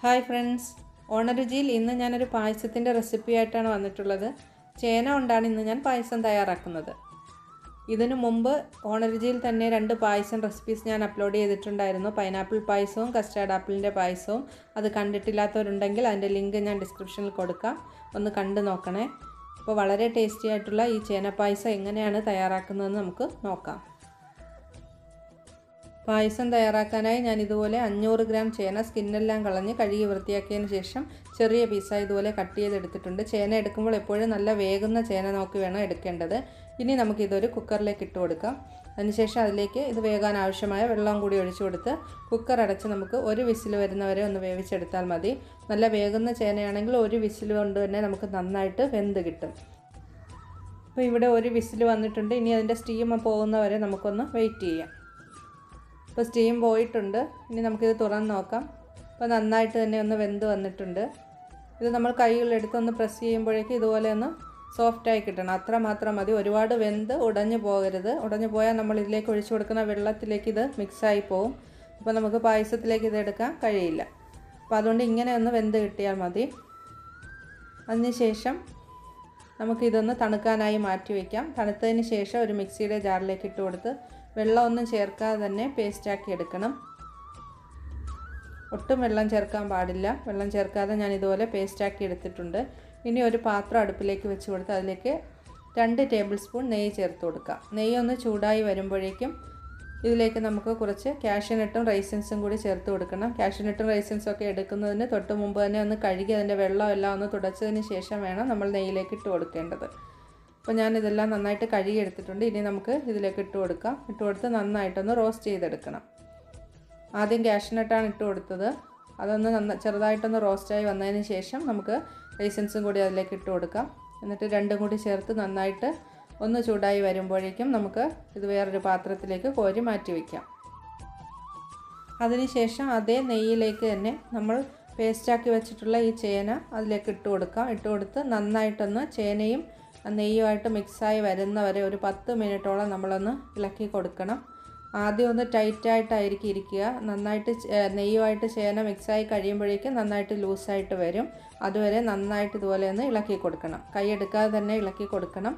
Hi friends, ഓണരുചിയിൽ ഇന്ന് ഞാനൊരു പായസത്തിൻ്റെ recipe ആയിട്ടാണ് വന്നിട്ടുള്ളത്. ചേന കൊണ്ടാണ് ഇന്ന് ഞാൻ പായസം തയ്യാറാക്കുന്നത്. ഇതിനു മുമ്പ് ഓണരുചിയിൽ തന്നെ 2 പായസം റെസിപ്പീസ് ഞാൻ അപ്ലോഡ് ചെയ്തിട്ടുണ്ടായിരുന്നു. പൈനാപ്പിൾ പായസവും കസ്റ്റാർഡ് ആപ്പിളിൻ്റെ പായസവും. അത് കണ്ടിട്ടില്ലാത്തവരുണ്ടെങ്കിൽ അതിൻ്റെ ലിങ്ക് ഞാൻ ഡിസ്ക്രിപ്ഷനിൽ കൊടുക്കാം, ഒന്ന് കണ്ടു നോക്കണേ. അപ്പോൾ വളരെ ടേസ്റ്റി ആയിട്ടുള്ള ഈ ചേന പായസം എങ്ങനെയാണ് തയ്യാറാക്കുന്നതെന്ന് നമുക്ക് നോക്കാം. പായസം തയ്യാറാക്കാനായി ഞാൻ ഇതുപോലെ 500 ഗ്രാം ചേന സ്കിന്നെല്ലാം കളഞ്ഞ് കഴുകി വൃത്തിയാക്കിയതിന് ശേഷം ചെറിയ പീസായി ഇതുപോലെ കട്ട് ചെയ്തെടുത്തിട്ടുണ്ട്. ചേന എടുക്കുമ്പോൾ എപ്പോഴും നല്ല വേകുന്ന ചേന നോക്കി വേണം എടുക്കേണ്ടത്. ഇനി നമുക്കിതൊരു കുക്കറിലേക്ക് ഇട്ട് കൊടുക്കാം. അതിനുശേഷം അതിലേക്ക് ഇത് വേകാൻ ആവശ്യമായ വെള്ളം കൂടി ഒഴിച്ചു കൊടുത്ത് കുക്കർ അടച്ച് നമുക്ക് ഒരു വിസിൽ വരുന്നവരെ ഒന്ന് വേവിച്ചെടുത്താൽ മതി. നല്ല വേകുന്ന ചേനയാണെങ്കിൽ ഒരു വിസിൽ കൊണ്ട് തന്നെ നമുക്ക് നന്നായിട്ട് വെന്ത് കിട്ടും. അപ്പോൾ ഇവിടെ ഒരു വിസിൽ വന്നിട്ടുണ്ട്. ഇനി അതിൻ്റെ സ്റ്റീം പോകുന്നവരെ നമുക്കൊന്ന് വെയിറ്റ് ചെയ്യാം. ഇപ്പോൾ സ്റ്റീം പോയിട്ടുണ്ട്. ഇനി നമുക്കിത് തുറന്ന് നോക്കാം. അപ്പോൾ നന്നായിട്ട് തന്നെ ഒന്ന് വെന്ത് വന്നിട്ടുണ്ട്. ഇത് നമ്മൾ കൈകളിലെടുത്ത് ഒന്ന് പ്രസ് ചെയ്യുമ്പോഴേക്കും ഇതുപോലെ ഒന്ന് സോഫ്റ്റായി കിട്ടണം. അത്ര മാത്രം മതി. ഒരുപാട് വെന്ത് ഉടഞ്ഞു പോകരുത്. ഉടഞ്ഞു പോയാൽ നമ്മൾ ഇതിലേക്ക് ഒഴിച്ചു കൊടുക്കുന്ന വെള്ളത്തിലേക്ക് ഇത് മിക്സായി പോകും. അപ്പോൾ നമുക്ക് പായസത്തിലേക്ക് ഇത് എടുക്കാൻ കഴിയില്ല. അപ്പോൾ അതുകൊണ്ട് ഇങ്ങനെ ഒന്ന് വെന്ത് കിട്ടിയാൽ മതി. അതിനുശേഷം നമുക്കിതൊന്ന് തണുക്കാനായി മാറ്റി വയ്ക്കാം. തണുത്തതിന് ശേഷം ഒരു മിക്സിയുടെ ജാറിലേക്ക് ഇട്ട് കൊടുത്ത് വെള്ളമൊന്നും ചേർക്കാതെ തന്നെ പേസ്റ്റാക്കി എടുക്കണം. ഒട്ടും വെള്ളം ചേർക്കാൻ പാടില്ല. വെള്ളം ചേർക്കാതെ ഞാൻ ഇതുപോലെ പേസ്റ്റാക്കി എടുത്തിട്ടുണ്ട്. ഇനി ഒരു പാത്രം അടുപ്പിലേക്ക് വെച്ച് കൊടുത്ത് അതിലേക്ക് 2 ടേബിൾ സ്പൂൺ നെയ്യ് ചേർത്ത് കൊടുക്കാം. നെയ്യ് ഒന്ന് ചൂടായി വരുമ്പോഴേക്കും ഇതിലേക്ക് നമുക്ക് കുറച്ച് കാഷ്യൂനട്ടും റൈസിൻസും കൂടി ചേർത്ത് കൊടുക്കണം. കാഷ്യൂനട്ടും റൈസിൻസും ഒക്കെ എടുക്കുന്നതിന് തൊട്ട് മുമ്പ് തന്നെ ഒന്ന് കഴുകി അതിൻ്റെ വെള്ളമെല്ലാം ഒന്ന് തുടച്ചതിന് ശേഷം വേണം നമ്മൾ നെയ്യിലേക്ക് ഇട്ട് കൊടുക്കേണ്ടത്. അപ്പോൾ ഞാനിതെല്ലാം നന്നായിട്ട് കഴുകി എടുത്തിട്ടുണ്ട്. ഇനി നമുക്ക് ഇതിലേക്ക് ഇട്ട് കൊടുക്കാം. ഇട്ട് കൊടുത്ത് നന്നായിട്ടൊന്ന് റോസ്റ്റ് ചെയ്തെടുക്കണം. ആദ്യം കാഷ്യൂനട്ടാണ് ഇട്ട് കൊടുത്തത്. അതൊന്ന് ചെറുതായിട്ടൊന്ന് റോസ്റ്റായി വന്നതിന് ശേഷം നമുക്ക് റൈസിൻസും കൂടി അതിലേക്ക് ഇട്ട് കൊടുക്കാം. എന്നിട്ട് രണ്ടും കൂടി ചേർത്ത് നന്നായിട്ട് ഒന്ന് ചൂടായി വരുമ്പോഴേക്കും നമുക്ക് ഇത് വേറൊരു പാത്രത്തിലേക്ക് കോരി മാറ്റി വയ്ക്കാം. അതിനുശേഷം അതേ നെയ്യിലേക്ക് തന്നെ നമ്മൾ പേസ്റ്റാക്കി വെച്ചിട്ടുള്ള ഈ ചേന അതിലേക്ക് ഇട്ട് കൊടുക്കാം. ഇട്ട് കൊടുത്ത് നന്നായിട്ടൊന്ന് ചേനയും നെയ്യുമായിട്ട് മിക്സായി വരുന്നവരെ ഒരു 10 മിനിറ്റോളം നമ്മളൊന്ന് ഇളക്കി കൊടുക്കണം. ആദ്യം ഒന്ന് ടൈറ്റായിട്ടായിരിക്കും ഇരിക്കുക. നന്നായിട്ട് നെയ്യുമായിട്ട് ചേന മിക്സായി കഴിയുമ്പോഴേക്കും നന്നായിട്ട് ലൂസായിട്ട് വരും. അതുവരെ നന്നായിട്ട് ഇതുപോലെ ഒന്ന് ഇളക്കി കൊടുക്കണം. കൈ എടുക്കാതെ തന്നെ ഇളക്കി കൊടുക്കണം.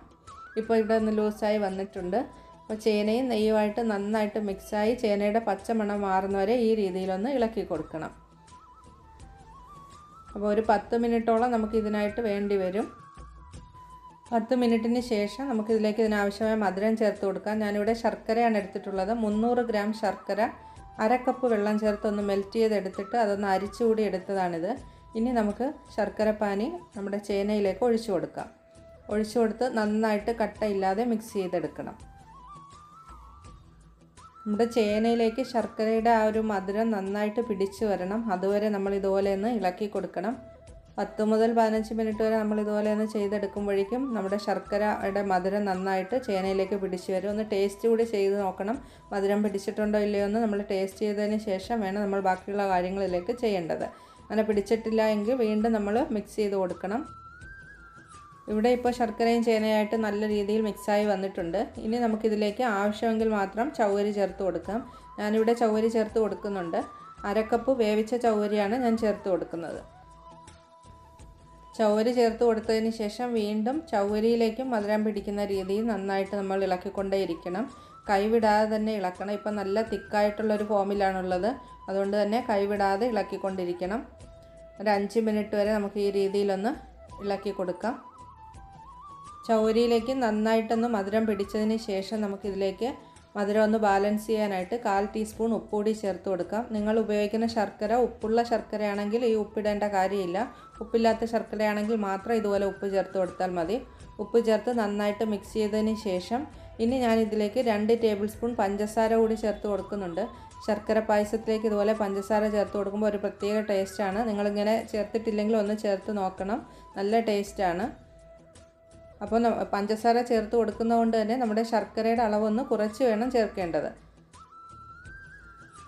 ഇപ്പോൾ ഇവിടെ ഒന്ന് ലൂസായി വന്നിട്ടുണ്ട്. അപ്പോൾ ചേനയും നെയ്യുമായിട്ട് നന്നായിട്ട് മിക്സായി ചേനയുടെ പച്ചമണം മാറുന്നവരെ ഈ രീതിയിലൊന്ന് ഇളക്കി കൊടുക്കണം. അപ്പോൾ ഒരു 10 മിനിറ്റോളം നമുക്ക് ഇതിനായിട്ട് വേണ്ടി വരും. 10 മിനിറ്റിന് ശേഷം നമുക്കിതിലേക്ക് ഇതിനാവശ്യമായ മധുരം ചേർത്ത് കൊടുക്കാം. ഞാനിവിടെ ശർക്കരയാണ് എടുത്തിട്ടുള്ളത്. 300 ഗ്രാം ശർക്കര 1/2 കപ്പ് വെള്ളം ചേർത്തൊന്ന് മെൽറ്റ് ചെയ്തെടുത്തിട്ട് അതൊന്ന് അരിച്ചുകൂടി എടുത്തതാണിത്. ഇനി നമുക്ക് ശർക്കരപ്പാനി നമ്മുടെ ചേനയിലേക്ക് ഒഴിച്ചു കൊടുക്കാം. ഒഴിച്ചു കൊടുത്ത് നന്നായിട്ട് കട്ടയില്ലാതെ മിക്സ് ചെയ്തെടുക്കണം. നമ്മുടെ ചേനയിലേക്ക് ശർക്കരയുടെ ആ ഒരു മധുരം നന്നായിട്ട് പിടിച്ചു വരണം. അതുവരെ നമ്മൾ ഇതുപോലെ ഒന്ന് ഇളക്കി കൊടുക്കണം. 10 മുതൽ 15 മിനിറ്റ് വരെ നമ്മൾ ഇതുപോലെ ഒന്ന് ചെയ്തെടുക്കുമ്പോഴേക്കും നമ്മുടെ ശർക്കരയുടെ മധുരം നന്നായിട്ട് ചേനയിലേക്ക് പിടിച്ചു വരും. ഒന്ന് ടേസ്റ്റ് കൂടി ചെയ്ത് നോക്കണം. മധുരം പിടിച്ചിട്ടുണ്ടോ ഇല്ലയോ എന്ന് നമ്മൾ ടേസ്റ്റ് ചെയ്തതിന് ശേഷം വേണം നമ്മൾ ബാക്കിയുള്ള കാര്യങ്ങളിലേക്ക് ചെയ്യേണ്ടത്. അങ്ങനെ പിടിച്ചിട്ടില്ല എങ്കിൽ വീണ്ടും നമ്മൾ മിക്സ് ചെയ്ത് കൊടുക്കണം. ഇവിടെ ഇപ്പോൾ ശർക്കരയും ചേനയായിട്ട് നല്ല രീതിയിൽ മിക്സായി വന്നിട്ടുണ്ട്. ഇനി നമുക്കിതിലേക്ക് ആവശ്യമെങ്കിൽ മാത്രം ചൗവരി ചേർത്ത് കൊടുക്കാം. ഞാനിവിടെ ചൗവരി ചേർത്ത് കൊടുക്കുന്നുണ്ട്. 1/2 കപ്പ് വേവിച്ച ചൗവരിയാണ് ഞാൻ ചേർത്ത് കൊടുക്കുന്നത്. ചൗവരി ചേർത്ത് കൊടുത്തതിന് ശേഷം വീണ്ടും ചൗവരിയിലേക്കും മധുരം പിടിക്കുന്ന രീതിയിൽ നന്നായിട്ട് നമ്മൾ ഇളക്കിക്കൊണ്ടേയിരിക്കണം. കൈവിടാതെ തന്നെ ഇളക്കണം. ഇപ്പം നല്ല തിക്കായിട്ടുള്ളൊരു ഫോമിലാണുള്ളത്. അതുകൊണ്ട് തന്നെ കൈവിടാതെ ഇളക്കിക്കൊണ്ടിരിക്കണം. ഒരു 5 മിനിറ്റ് വരെ നമുക്ക് ഈ രീതിയിലൊന്ന് ഇളക്കി കൊടുക്കാം. ചൗവരിയിലേക്ക് നന്നായിട്ടൊന്ന് മധുരം പിടിച്ചതിന് ശേഷം നമുക്കിതിലേക്ക് മധുരം ഒന്ന് ബാലൻസ് ചെയ്യാനായിട്ട് 1/4 ടീസ്പൂൺ ഉപ്പ് കൂടി ചേർത്ത് കൊടുക്കാം. നിങ്ങൾ ഉപയോഗിക്കുന്ന ശർക്കര ഉപ്പുള്ള ശർക്കരയാണെങ്കിൽ ഈ ഉപ്പിടേണ്ട കാര്യമില്ല. ഉപ്പില്ലാത്ത ശർക്കരയാണെങ്കിൽ മാത്രം ഇതുപോലെ ഉപ്പ് ചേർത്ത് കൊടുത്താൽ മതി. ഉപ്പ് ചേർത്ത് നന്നായിട്ട് മിക്സ് ചെയ്തതിന് ശേഷം ഇനി ഞാൻ ഇതിലേക്ക് 2 ടേബിൾ സ്പൂൺ പഞ്ചസാര കൂടി ചേർത്ത് കൊടുക്കുന്നുണ്ട്. ശർക്കര പായസത്തിലേക്ക് ഇതുപോലെ പഞ്ചസാര ചേർത്ത് കൊടുക്കുമ്പോൾ ഒരു പ്രത്യേക ടേസ്റ്റാണ്. നിങ്ങളിങ്ങനെ ചേർത്തിട്ടില്ലെങ്കിൽ ഒന്ന് ചേർത്ത് നോക്കണം. നല്ല ടേസ്റ്റാണ്. അപ്പോൾ പഞ്ചസാര ചേർത്ത് കൊടുക്കുന്നതുകൊണ്ട് തന്നെ നമ്മുടെ ശർക്കരയുടെ അളവൊന്ന് കുറച്ച് വേണം ചേർക്കേണ്ടത്.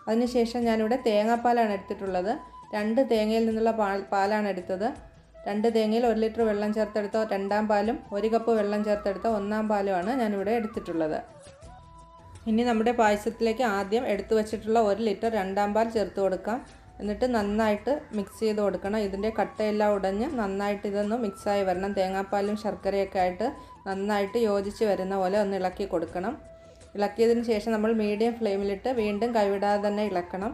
അതിനുശേഷം ഞാനിവിടെ തേങ്ങാപ്പാലാണ് എടുത്തിട്ടുള്ളത്. 2 തേങ്ങയിൽ നിന്നുള്ള പാലാണ് എടുത്തത്. 2 തേങ്ങയിൽ 1 ലിറ്റർ വെള്ളം ചേർത്തെടുത്ത 2ാം പാലും 1 കപ്പ് വെള്ളം ചേർത്തെടുത്ത 1ാം പാലുമാണ് ഞാനിവിടെ എടുത്തിട്ടുള്ളത്. ഇനി നമ്മുടെ പായസത്തിലേക്ക് ആദ്യം എടുത്തു വച്ചിട്ടുള്ള 1 ലിറ്റർ 2ാം പാൽ ചേർത്ത് കൊടുക്കാം. എന്നിട്ട് നന്നായിട്ട് മിക്സ് ചെയ്ത് കൊടുക്കണം. ഇതിൻ്റെ കട്ടയെല്ലാം ഉടഞ്ഞ് നന്നായിട്ട് ഇതൊന്ന് മിക്സായി വരണം. തേങ്ങാപ്പാലും ശർക്കരയൊക്കെ ആയിട്ട് നന്നായിട്ട് യോജിച്ച് വരുന്ന പോലെ ഒന്ന് ഇളക്കി കൊടുക്കണം. ഇളക്കിയതിന് ശേഷം നമ്മൾ മീഡിയം ഫ്ലെയിമിലിട്ട് വീണ്ടും കൈവിടാതെ തന്നെ ഇളക്കണം.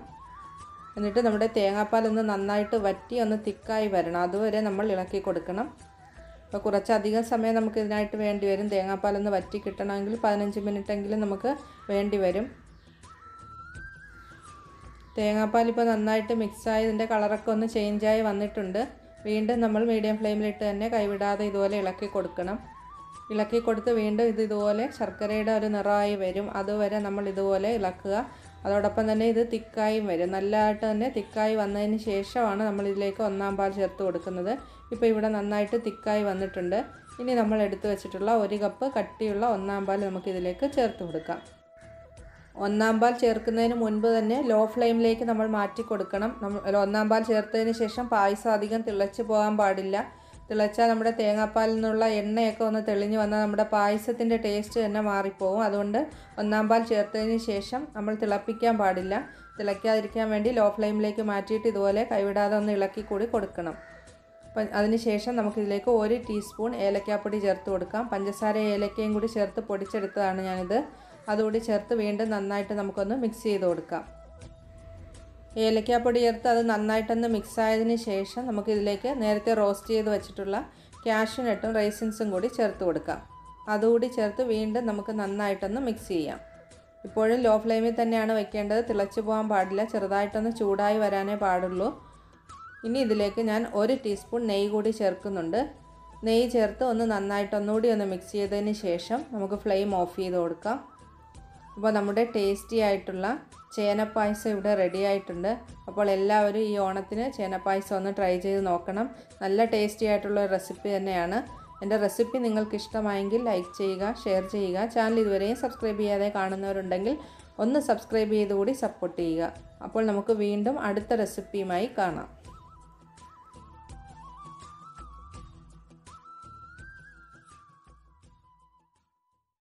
എന്നിട്ട് നമ്മുടെ തേങ്ങാപ്പാലൊന്ന് നന്നായിട്ട് വറ്റി ഒന്ന് തിക്കായി വരണം. അതുവരെ നമ്മൾ ഇളക്കി കൊടുക്കണം. അപ്പോൾ കുറച്ചധികം സമയം നമുക്ക് ഇതിനായിട്ട് വേണ്ടി വരും. തേങ്ങാപ്പാലൊന്ന് വറ്റി കിട്ടണമെങ്കിൽ 15 മിനിറ്റെങ്കിലും നമുക്ക് വേണ്ടി വരും. തേങ്ങാപ്പാൽ ഇപ്പോൾ നന്നായിട്ട് മിക്സായി ഇതിൻ്റെ കളറൊക്കെ ഒന്ന് ചേഞ്ചായി വന്നിട്ടുണ്ട്. വീണ്ടും നമ്മൾ മീഡിയം ഫ്ലെയിമിലിട്ട് തന്നെ കൈവിടാതെ ഇതുപോലെ ഇളക്കി കൊടുക്കണം. ഇളക്കി കൊടുത്ത് വീണ്ടും ഇതുപോലെ ശർക്കരയുടെ ഒരു നിറമായി വരും. അതുവരെ നമ്മൾ ഇതുപോലെ ഇളക്കുക. അതോടൊപ്പം തന്നെ ഇത് തിക്കായും വരും. നല്ലതായിട്ട് തന്നെ തിക്കായി വന്നതിന് ശേഷമാണ് നമ്മൾ ഇതിലേക്ക് ഒന്നാം പാൽ ചേർത്ത് കൊടുക്കുന്നത്. ഇപ്പോൾ ഇവിടെ നന്നായിട്ട് തിക്കായി വന്നിട്ടുണ്ട്. ഇനി നമ്മൾ എടുത്തു വെച്ചിട്ടുള്ള 1 കപ്പ് കട്ടിയുള്ള ഒന്നാം പാൽ നമുക്കിതിലേക്ക് ചേർത്ത് കൊടുക്കാം. ഒന്നാം പാൽ ചേർക്കുന്നതിന് മുൻപ് തന്നെ ലോ ഫ്ലെയിമിലേക്ക് നമ്മൾ മാറ്റി കൊടുക്കണം. ഒന്നാം പാൽ ചേർത്തതിന് ശേഷം പായസം അധികം തിളച്ച് പോകാൻ പാടില്ല. തിളച്ചാൽ നമ്മുടെ തേങ്ങാപ്പാലിൽ നിന്നുള്ള എണ്ണയൊക്കെ ഒന്ന് തെളിഞ്ഞ് വന്നാൽ നമ്മുടെ പായസത്തിൻ്റെ ടേസ്റ്റ് തന്നെ മാറിപ്പോകും. അതുകൊണ്ട് ഒന്നാം പാൽ ചേർത്തതിന് ശേഷം നമ്മൾ തിളപ്പിക്കാൻ പാടില്ല. തിളയ്ക്കാതിരിക്കാൻ വേണ്ടി ലോ ഫ്ലെയിമിലേക്ക് മാറ്റിയിട്ട് ഇതുപോലെ കൈവിടാതെ ഒന്ന് ഇളക്കി കൂടി കൊടുക്കണം. അപ്പം അതിന് ശേഷം നമുക്കിതിലേക്ക് 1 ടീസ്പൂൺ ഏലക്കാപ്പൊടി ചേർത്ത് കൊടുക്കാം. പഞ്ചസാര ഏലക്കയും കൂടി ചേർത്ത് പൊടിച്ചെടുത്തതാണ് ഞാനിത്. അതുകൂടി ചേർത്ത് വീണ്ടും നന്നായിട്ട് നമുക്കൊന്ന് മിക്സ് ചെയ്ത് കൊടുക്കാം. ഏലക്കാപ്പൊടി ചേർത്ത് അത് നന്നായിട്ടൊന്ന് മിക്സ് ആയതിന് ശേഷം നമുക്കിതിലേക്ക് നേരത്തെ റോസ്റ്റ് ചെയ്ത് വെച്ചിട്ടുള്ള കാഷ്യൂനട്ടും റൈസിൻസും കൂടി ചേർത്ത് കൊടുക്കാം. അതുകൂടി ചേർത്ത് വീണ്ടും നമുക്ക് നന്നായിട്ടൊന്ന് മിക്സ് ചെയ്യാം. ഇപ്പോഴും ലോ ഫ്ലെയിമിൽ തന്നെയാണ് വെക്കേണ്ടത്. തിളച്ച് പോകാൻ പാടില്ല. ചെറുതായിട്ടൊന്ന് ചൂടായി വരാനേ പാടുള്ളൂ. ഇനി ഇതിലേക്ക് ഞാൻ 1 ടീസ്പൂൺ നെയ്യ് കൂടി ചേർക്കുന്നുണ്ട്. നെയ്യ് ചേർത്ത് ഒന്ന് നന്നായിട്ട് ഒന്നുകൂടി ഒന്ന് മിക്സ് ചെയ്തതിന് ശേഷം നമുക്ക് ഫ്ലെയിം ഓഫ് ചെയ്ത് കൊടുക്കാം. അപ്പോൾ നമ്മുടെ ടേസ്റ്റി ആയിട്ടുള്ള ചേനപ്പായസം ഇവിടെ റെഡി ആയിട്ടുണ്ട്. അപ്പോൾ എല്ലാവരും ഈ ഓണത്തിന് ചേനപ്പായസം ഒന്ന് ട്രൈ ചെയ്ത് നോക്കണം. നല്ല ടേസ്റ്റി ആയിട്ടുള്ള റെസിപ്പി തന്നെയാണ്. എൻ്റെ റെസിപ്പി നിങ്ങൾക്ക് ഇഷ്ടമായെങ്കിൽ ലൈക്ക് ചെയ്യുക, ഷെയർ ചെയ്യുക. ചാനൽ ഇതുവരെയും സബ്സ്ക്രൈബ് ചെയ്യാതെ കാണുന്നവരുണ്ടെങ്കിൽ ഒന്ന് സബ്സ്ക്രൈബ് ചെയ്തുകൂടി സപ്പോർട്ട് ചെയ്യുക. അപ്പോൾ നമുക്ക് വീണ്ടും അടുത്ത റെസിപ്പിയുമായി കാണാം.